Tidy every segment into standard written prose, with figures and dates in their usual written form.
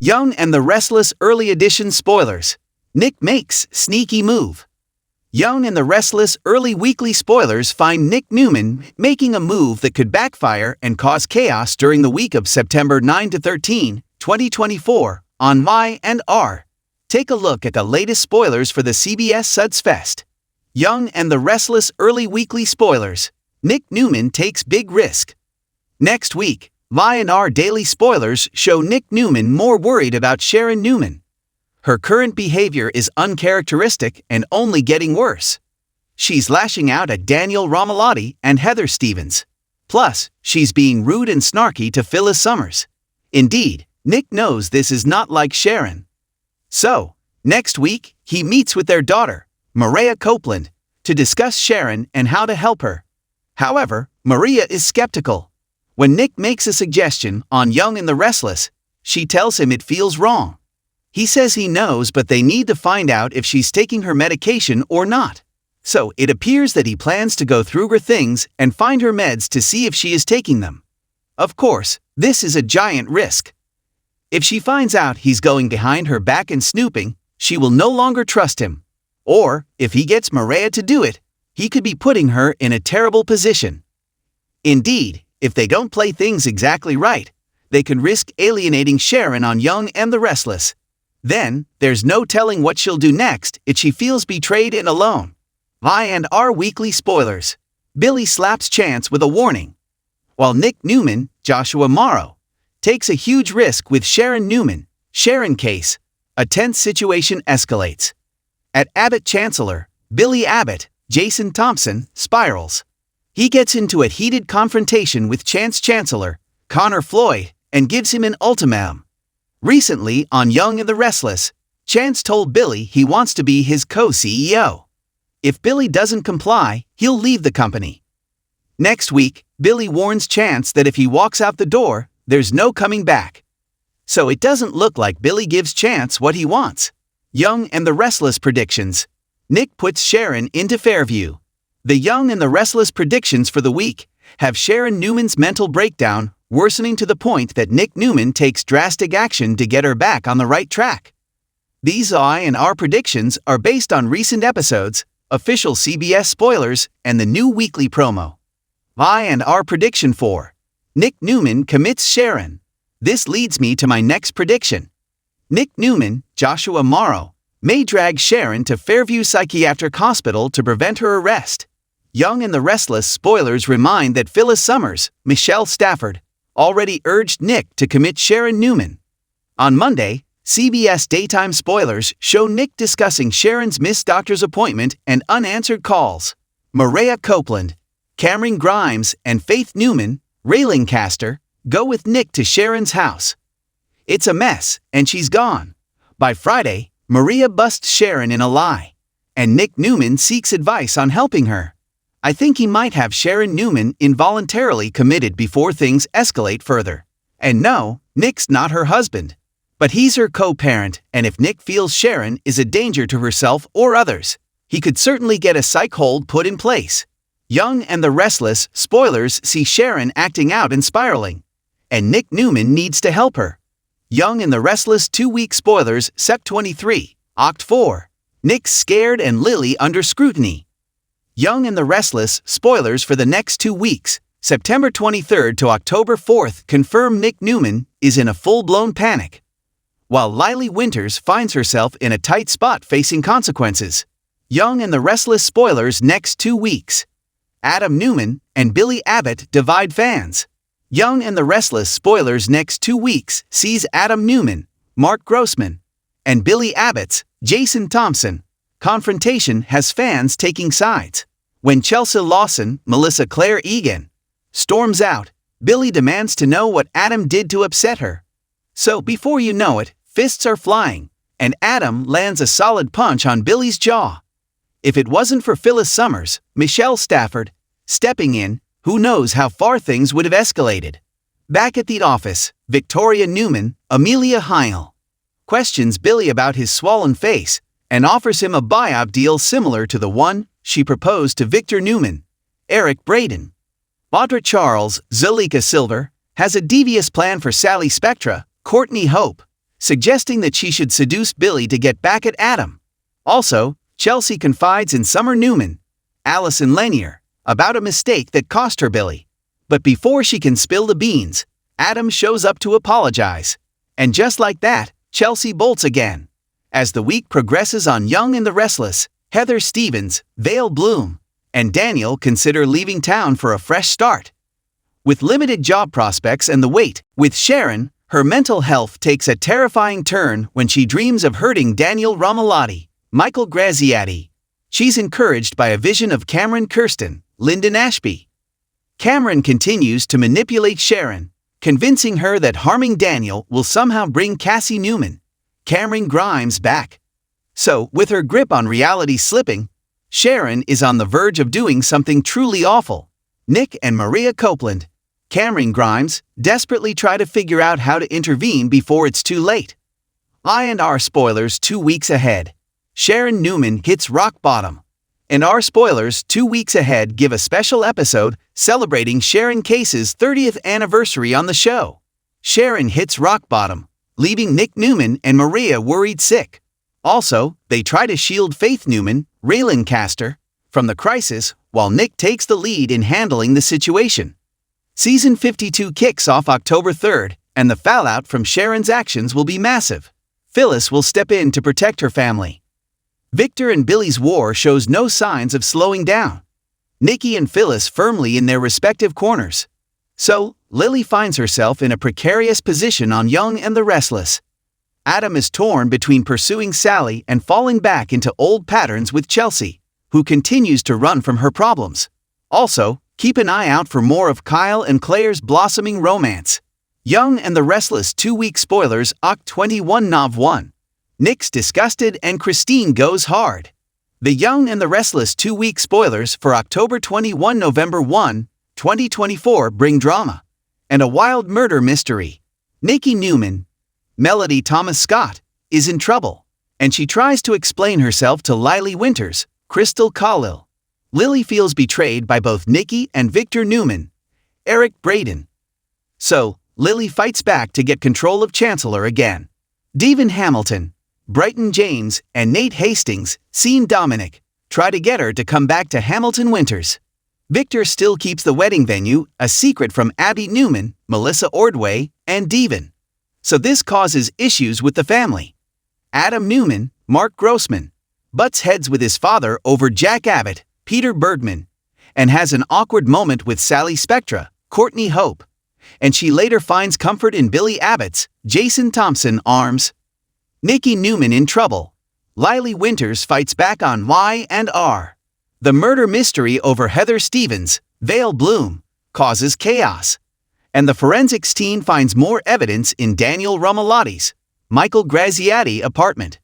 Young and the Restless Early Edition Spoilers. Nick makes sneaky move. Young and the Restless Early Weekly Spoilers find Nick Newman making a move that could backfire and cause chaos during the week of September 9 to 13, 2024, on Y&R. Take a look at the latest spoilers for the CBS Suds Fest. Young and the Restless Early Weekly Spoilers. Nick Newman takes big risk. Next week, Y&R Daily Spoilers show Nick Newman more worried about Sharon Newman. Her current behavior is uncharacteristic and only getting worse. She's lashing out at Daniel Romalotti and Heather Stevens. Plus, she's being rude and snarky to Phyllis Summers. Indeed, Nick knows this is not like Sharon. So, next week, he meets with their daughter, Maria Copeland, to discuss Sharon and how to help her. However, Maria is skeptical. When Nick makes a suggestion on Young and the Restless, she tells him it feels wrong. He says he knows, but they need to find out if she's taking her medication or not. So it appears that he plans to go through her things and find her meds to see if she is taking them. Of course, this is a giant risk. If she finds out he's going behind her back and snooping, she will no longer trust him. Or, if he gets Maria to do it, he could be putting her in a terrible position. Indeed, if they don't play things exactly right, they can risk alienating Sharon on Young and the Restless. Then, there's no telling what she'll do next if she feels betrayed and alone. Y&R Weekly Spoilers. Billy slaps Chance with a warning. While Nick Newman, Joshua Morrow, takes a huge risk with Sharon Newman, Sharon case, a tense situation escalates. At Abbott Chancellor, Billy Abbott, Jason Thompson, spirals. He gets into a heated confrontation with Chance Chancellor, Connor Floyd, and gives him an ultimatum. Recently, on Young and the Restless, Chance told Billy he wants to be his co-CEO. If Billy doesn't comply, he'll leave the company. Next week, Billy warns Chance that if he walks out the door, there's no coming back. So it doesn't look like Billy gives Chance what he wants. Young and the Restless predictions. Nick puts Sharon into Fairview. The Young and the Restless predictions for the week have Sharon Newman's mental breakdown worsening to the point that Nick Newman takes drastic action to get her back on the right track. These Y&R predictions are based on recent episodes, official CBS spoilers, and the new weekly promo. Y&R prediction 4. Nick Newman commits Sharon. This leads me to my next prediction. Nick Newman, Joshua Morrow, may drag Sharon to Fairview Psychiatric Hospital to prevent her arrest. Young and the Restless spoilers remind that Phyllis Summers, Michelle Stafford, already urged Nick to commit Sharon Newman. On Monday, CBS daytime spoilers show Nick discussing Sharon's missed doctor's appointment and unanswered calls. Maria Copeland, Cameron Grimes, and Faith Newman, Railing Caster, go with Nick to Sharon's house. It's a mess, and she's gone. By Friday, Maria busts Sharon in a lie, and Nick Newman seeks advice on helping her. I think he might have Sharon Newman involuntarily committed before things escalate further. And no, Nick's not her husband. But he's her co-parent, and if Nick feels Sharon is a danger to herself or others, he could certainly get a psych hold put in place. Young and the Restless spoilers see Sharon acting out and spiraling, and Nick Newman needs to help her. Young and the Restless 2-week spoilers, Sep 23, Oct 4. Nick's scared and Lily under scrutiny. Young and the Restless spoilers for the next 2 weeks, September 23rd to October 4th, confirm Nick Newman is in a full-blown panic, while Lily Winters finds herself in a tight spot facing consequences. Young and the Restless spoilers next 2 weeks. Adam Newman and Billy Abbott divide fans. Young and the Restless spoilers next 2 weeks sees Adam Newman, Mark Grossman, and Billy Abbott's Jason Thompson. Confrontation has fans taking sides. When Chelsea Lawson, Melissa Claire Egan, storms out, Billy demands to know what Adam did to upset her. So before you know it, fists are flying, and Adam lands a solid punch on Billy's jaw. If it wasn't for Phyllis Summers, Michelle Stafford, stepping in, who knows how far things would have escalated. Back at the office, Victoria Newman, Amelia Heil, questions Billy about his swollen face and offers him a buyout deal similar to the one she proposed to Victor Newman, Eric Braden. Audra Charles, Zuleika Silver, has a devious plan for Sally Spectra, Courtney Hope, suggesting that she should seduce Billy to get back at Adam. Also, Chelsea confides in Summer Newman, Allison Lanier, about a mistake that cost her Billy. But before she can spill the beans, Adam shows up to apologize. And just like that, Chelsea bolts again. As the week progresses on Young and the Restless, Heather Stevens, Vale Bloom, and Daniel consider leaving town for a fresh start. With limited job prospects and the weight, with Sharon, her mental health takes a terrifying turn when she dreams of hurting Daniel Romalotti, Michael Graziati. She's encouraged by a vision of Cameron Kirsten, Lyndon Ashby. Cameron continues to manipulate Sharon, convincing her that harming Daniel will somehow bring Cassie Newman, Cameron Grimes, back. So, with her grip on reality slipping, Sharon is on the verge of doing something truly awful. Nick and Maria Copeland, Cameron Grimes, desperately try to figure out how to intervene before it's too late. I&R spoilers 2 weeks ahead. Sharon Newman hits rock bottom. And our spoilers 2 weeks ahead give a special episode celebrating Sharon Case's 30th anniversary on the show. Sharon hits rock bottom, leaving Nick Newman and Maria worried sick. Also, they try to shield Faith Newman, Raylan Caster, from the crisis while Nick takes the lead in handling the situation. Season 52 kicks off October 3rd, and the fallout from Sharon's actions will be massive. Phyllis will step in to protect her family. Victor and Billy's war shows no signs of slowing down. Nikki and Phyllis firmly in their respective corners. So, Lily finds herself in a precarious position on Young and the Restless. Adam is torn between pursuing Sally and falling back into old patterns with Chelsea, who continues to run from her problems. Also, keep an eye out for more of Kyle and Claire's blossoming romance. Young and the Restless 2-week spoilers Oct 21 Nov 1. Nick's disgusted and Christine goes hard. The Young and the Restless 2-week spoilers for October 21 November 1, 2024 bring drama and a wild murder mystery. Nikki Newman, Melody Thomas Scott, is in trouble, and she tries to explain herself to Lily Winters, Crystal Khalil. Lily feels betrayed by both Nikki and Victor Newman, Eric Braden. So, Lily fights back to get control of Chancellor again. Devon Hamilton, Brighton James, and Nate Hastings, seen Dominic, try to get her to come back to Hamilton Winters. Victor still keeps the wedding venue a secret from Abby Newman, Melissa Ordway, and Devon. So this causes issues with the family. Adam Newman, Mark Grossman, butts heads with his father over Jack Abbott, Peter Bergman, and has an awkward moment with Sally Spectra, Courtney Hope, and she later finds comfort in Billy Abbott's, Jason Thompson, arms. Nikki Newman in trouble. Lily Winters fights back on Y&R. The murder mystery over Heather Stevens, Vale Bloom, causes chaos. And the forensics team finds more evidence in Daniel Romalotti's, Michael Graziati apartment.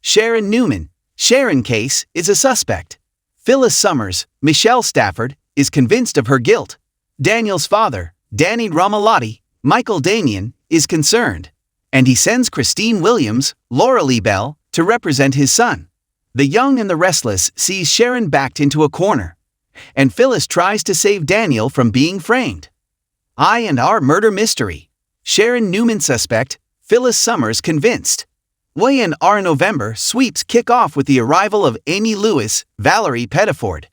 Sharon Newman, Sharon Case, is a suspect. Phyllis Summers, Michelle Stafford, is convinced of her guilt. Daniel's father, Danny Romalotti, Michael Damian, is concerned. And he sends Christine Williams, Laura Lee Bell, to represent his son. The Young and the Restless sees Sharon backed into a corner, and Phyllis tries to save Daniel from being framed. I&R murder mystery. Sharon Newman suspect, Phyllis Summers convinced. Y&R November sweeps kick off with the arrival of Amy Lewis, Valerie Pettiford.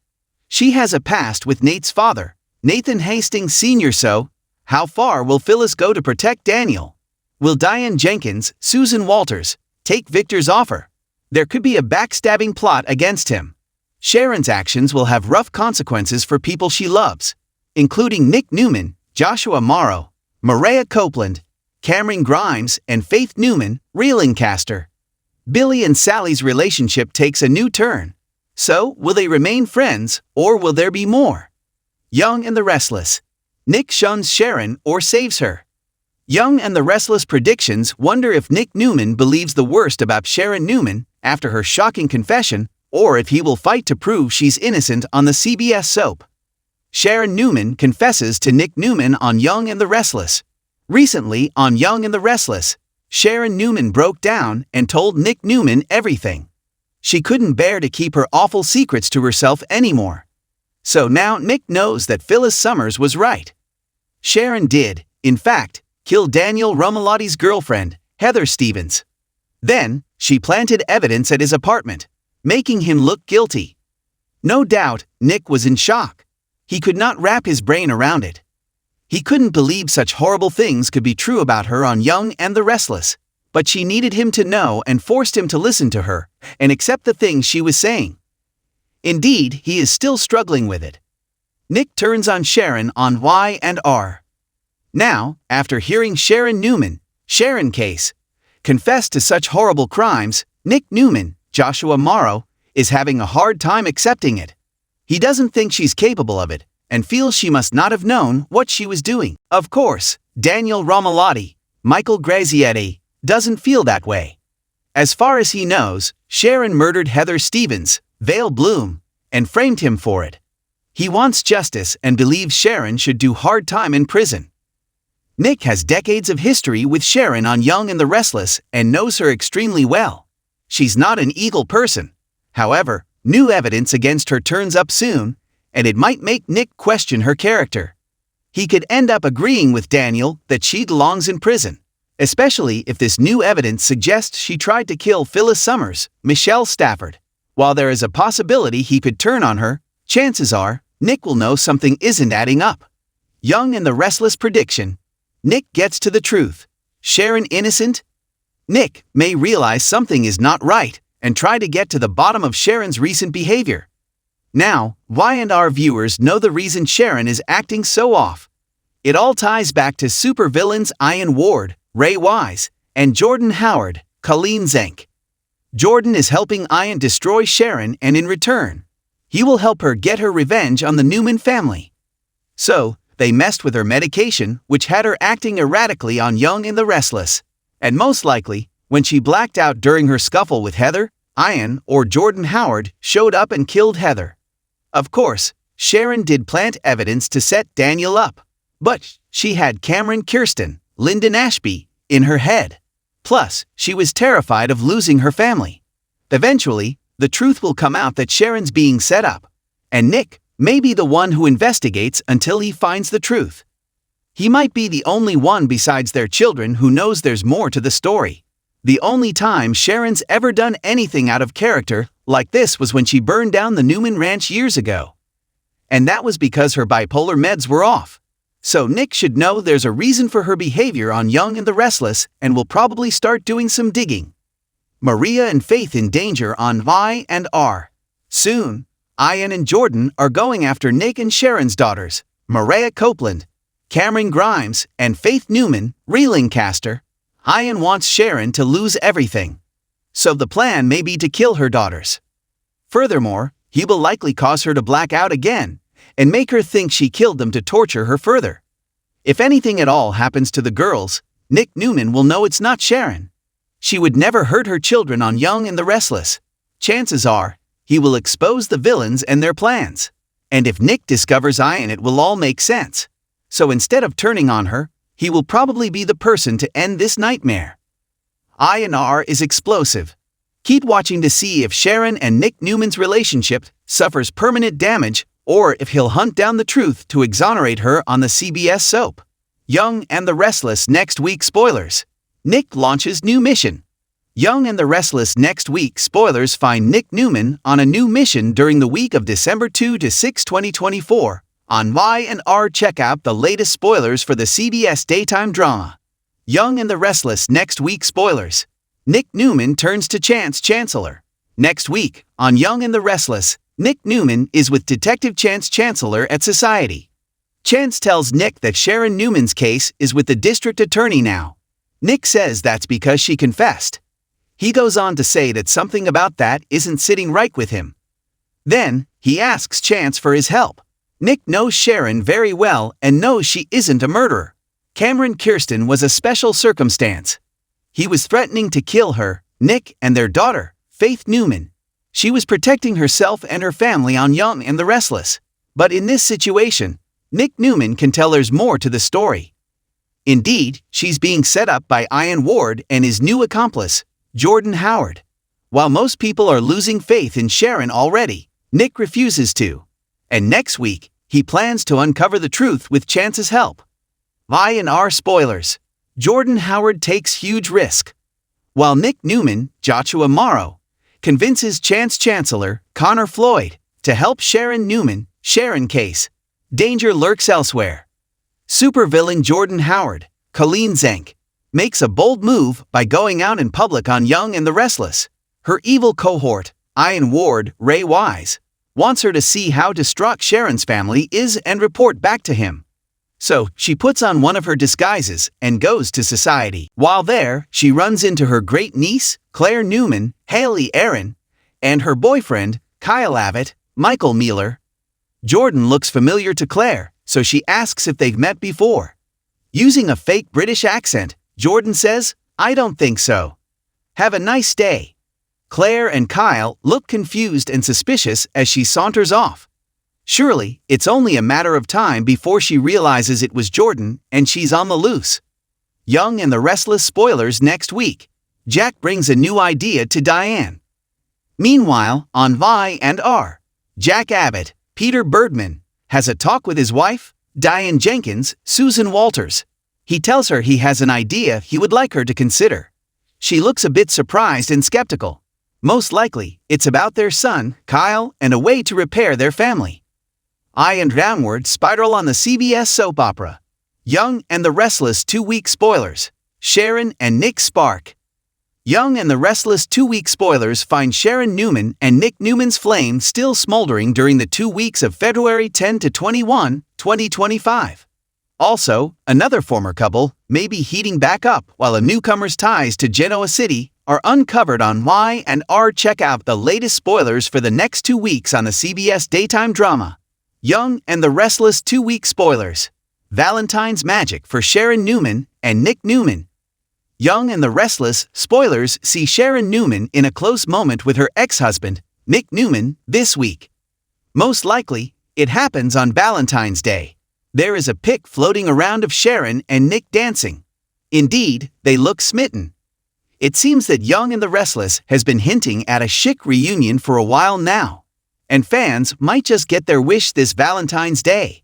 She has a past with Nate's father, Nathan Hastings Sr. So, how far will Phyllis go to protect Daniel? Will Diane Jenkins, Susan Walters, take Victor's offer? There could be a backstabbing plot against him. Sharon's actions will have rough consequences for people she loves, including Nick Newman, Joshua Morrow, Maria Copeland, Cameron Grimes, and Faith Newman, Raylan Caster. Billy and Sally's relationship takes a new turn. So, will they remain friends, or will there be more? Young and the Restless. Nick shuns Sharon or saves her. Young and the Restless predictions wonder if Nick Newman believes the worst about Sharon Newman after her shocking confession, or if he will fight to prove she's innocent on the CBS soap. Sharon Newman confesses to Nick Newman on Young and the Restless. Recently, on Young and the Restless, Sharon Newman broke down and told Nick Newman everything. She couldn't bear to keep her awful secrets to herself anymore. So now Nick knows that Phyllis Summers was right. Sharon did, in fact, kill Daniel Romalotti's girlfriend, Heather Stevens. Then, she planted evidence at his apartment, making him look guilty. No doubt, Nick was in shock. He could not wrap his brain around it. He couldn't believe such horrible things could be true about her on Young and the Restless, but she needed him to know and forced him to listen to her and accept the things she was saying. Indeed, he is still struggling with it. Nick turns on Sharon on Y&R. Now, after hearing Sharon Newman, Sharon case, confess to such horrible crimes, Nick Newman, Joshua Morrow, is having a hard time accepting it. He doesn't think she's capable of it, and feels she must not have known what she was doing. Of course, Daniel Romalotti, Michael Grazietti, doesn't feel that way. As far as he knows, Sharon murdered Heather Stevens, Vale Bloom, and framed him for it. He wants justice and believes Sharon should do hard time in prison. Nick has decades of history with Sharon on Young and the Restless and knows her extremely well. She's not an evil person. However, new evidence against her turns up soon, and it might make Nick question her character. He could end up agreeing with Daniel that she belongs in prison, especially if this new evidence suggests she tried to kill Phyllis Summers, Michelle Stafford. While there is a possibility he could turn on her, chances are Nick will know something isn't adding up. Young and the Restless prediction. Nick gets to the truth. Sharon innocent? Nick may realize something is not right and try to get to the bottom of Sharon's recent behavior. Now, Y&R viewers know the reason Sharon is acting so off. It all ties back to supervillains Ian Ward, Ray Wise, and Jordan Howard, Colleen Zenk. Jordan is helping Ian destroy Sharon, and in return, he will help her get her revenge on the Newman family. So, they messed with her medication, which had her acting erratically on Young and the Restless. And most likely, when she blacked out during her scuffle with Heather, Ian or Jordan Howard showed up and killed Heather. Of course, Sharon did plant evidence to set Daniel up, but she had Cameron Kirsten, Lyndon Ashby, in her head. Plus, she was terrified of losing her family. Eventually, the truth will come out that Sharon's being set up, and Nick may be the one who investigates until he finds the truth. He might be the only one besides their children who knows there's more to the story. The only time Sharon's ever done anything out of character like this was when she burned down the Newman ranch years ago. And that was because her bipolar meds were off. So Nick should know there's a reason for her behavior on Young and the Restless and will probably start doing some digging. Maria and Faith in danger on Y&R. Soon, Ian and Jordan are going after Nick and Sharon's daughters, Maria Copeland, Cameron Grimes, and Faith Newman, Reelingcaster. Ian wants Sharon to lose everything. So the plan may be to kill her daughters. Furthermore, he will likely cause her to black out again and make her think she killed them to torture her further. If anything at all happens to the girls, Nick Newman will know it's not Sharon. She would never hurt her children on Young and the Restless. Chances are, he will expose the villains and their plans. And if Nick discovers Ian, it will all make sense. So instead of turning on her, he will probably be the person to end this nightmare. Y&R is explosive. Keep watching to see if Sharon and Nick Newman's relationship suffers permanent damage or if he'll hunt down the truth to exonerate her on the CBS soap. Young and the Restless next week spoilers. Nick launches new mission. Young and the Restless next week spoilers find Nick Newman on a new mission during the week of December 2 to 6, 2024. On Y&R, check out the latest spoilers for the CBS daytime drama. Young and the Restless next week spoilers. Nick Newman turns to Chance Chancellor. Next week, on Young and the Restless, Nick Newman is with Detective Chance Chancellor at Society. Chance tells Nick that Sharon Newman's case is with the district attorney now. Nick says that's because she confessed. He goes on to say that something about that isn't sitting right with him. Then, he asks Chance for his help. Nick knows Sharon very well and knows she isn't a murderer. Cameron Kirsten was a special circumstance. He was threatening to kill her, Nick, and their daughter, Faith Newman. She was protecting herself and her family on Young and the Restless. But in this situation, Nick Newman can tell there's more to the story. Indeed, she's being set up by Ian Ward and his new accomplice, Jordan Howard. While most people are losing faith in Sharon already, Nick refuses to. And next week, he plans to uncover the truth with Chance's help. Y&R spoilers. Jordan Howard takes huge risk. While Nick Newman, Joshua Morrow, convinces Chance Chancellor, Connor Floyd, to help Sharon Newman, Sharon case. Danger lurks elsewhere. Supervillain Jordan Howard, Colleen Zenk, makes a bold move by going out in public on Young and the Restless. Her evil cohort, Ian Ward, Ray Wise, wants her to see how distraught Sharon's family is and report back to him. So, she puts on one of her disguises and goes to society. While there, she runs into her great-niece, Claire Newman, Haley Aaron, and her boyfriend, Kyle Abbott, Michael Mueller. Jordan looks familiar to Claire, so she asks if they've met before. Using a fake British accent, Jordan says, "I don't think so. Have a nice day." Claire and Kyle look confused and suspicious as she saunters off. Surely, it's only a matter of time before she realizes it was Jordan and she's on the loose. Young and the Restless spoilers next week. Jack brings a new idea to Diane. Meanwhile, on Vi and R, Jack Abbott, Peter Birdman, has a talk with his wife, Diane Jenkins, Susan Walters. He tells her he has an idea he would like her to consider. She looks a bit surprised and skeptical. Most likely, it's about their son, Kyle, and a way to repair their family. I and Downward spiral on the CBS soap opera. Young and the Restless 2-week spoilers. Sharon and Nick spark. Young and the Restless 2-week spoilers find Sharon Newman and Nick Newman's flame still smoldering during the 2 weeks of February 10 to 21, 2025. Also, another former couple may be heating back up while a newcomer's ties to Genoa City are uncovered on Y and R. Check out the latest spoilers for the next 2 weeks on the CBS daytime drama. Young and the Restless 2-week spoilers. Valentine's magic for Sharon Newman and Nick Newman. Young and the Restless spoilers see Sharon Newman in a close moment with her ex-husband, Nick Newman, this week. Most likely, it happens on Valentine's Day. There is a pic floating around of Sharon and Nick dancing. Indeed, they look smitten. It seems that Young and the Restless has been hinting at a chic reunion for a while now. And fans might just get their wish this Valentine's Day.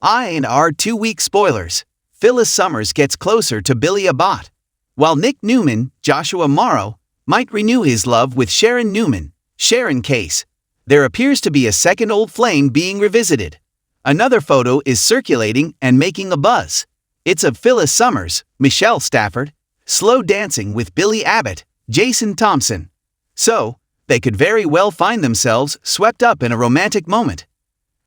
I and R 2-week spoilers. Phyllis Summers gets closer to Billy Abbott. While Nick Newman, Joshua Morrow, might renew his love with Sharon Newman, Sharon case, there appears to be a second old flame being revisited. Another photo is circulating and making a buzz. It's of Phyllis Summers, Michelle Stafford, slow dancing with Billy Abbott, Jason Thompson. So, they could very well find themselves swept up in a romantic moment.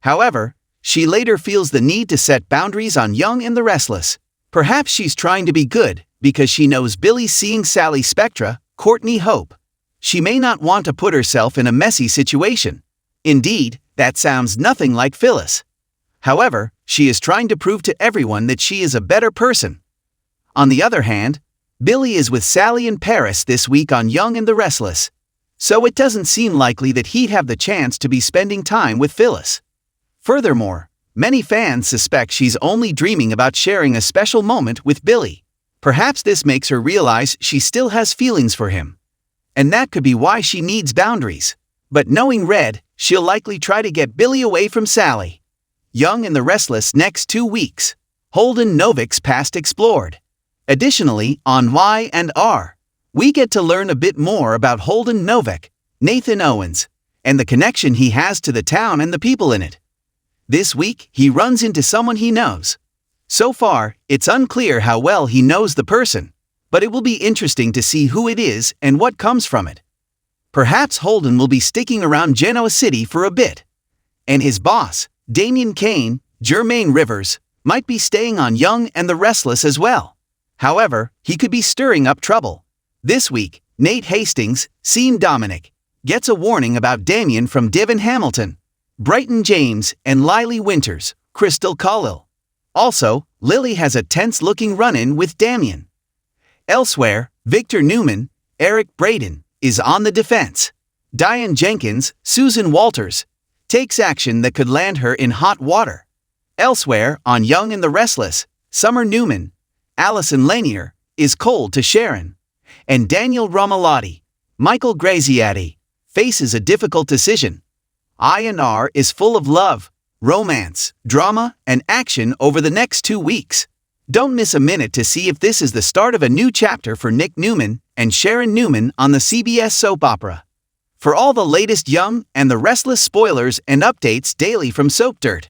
However, she later feels the need to set boundaries on Young and the Restless. Perhaps she's trying to be good because she knows Billy's seeing Sally Spectra, Courtney Hope. She may not want to put herself in a messy situation. Indeed, that sounds nothing like Phyllis. However, she is trying to prove to everyone that she is a better person. On the other hand, Billy is with Sally in Paris this week on Young and the Restless. So it doesn't seem likely that he'd have the chance to be spending time with Phyllis. Furthermore, many fans suspect she's only dreaming about sharing a special moment with Billy. Perhaps this makes her realize she still has feelings for him. And that could be why she needs boundaries. But knowing Red, she'll likely try to get Billy away from Sally. Young and the Restless next 2 weeks. Holden Novik's past explored. Additionally, on Y and R, we get to learn a bit more about Holden Novik, Nathan Owens, and the connection he has to the town and the people in it. This week, he runs into someone he knows. So far, it's unclear how well he knows the person, but it will be interesting to see who it is and what comes from it. Perhaps Holden will be sticking around Genoa City for a bit. And his boss, Damian Kane, Jermaine Rivers, might be staying on Young and the Restless as well. However, he could be stirring up trouble. This week, Nate Hastings, Sean Dominic, gets a warning about Damien from Devin Hamilton, Brighton James, and Lily Winters, Crystal Collill. Also, Lily has a tense-looking run-in with Damien. Elsewhere, Victor Newman, Eric Braden, is on the defense. Diane Jenkins, Susan Walters, takes action that could land her in hot water. Elsewhere, on Young and the Restless, Summer Newman, Allison Lanier, is cold to Sharon. And Daniel Romalotti, Michael Graziati, faces a difficult decision. I&R is full of love, romance, drama, and action over the next 2 weeks. Don't miss a minute to see if this is the start of a new chapter for Nick Newman and Sharon Newman on the CBS soap opera. For all the latest Young and the Restless spoilers and updates daily from Soap Dirt.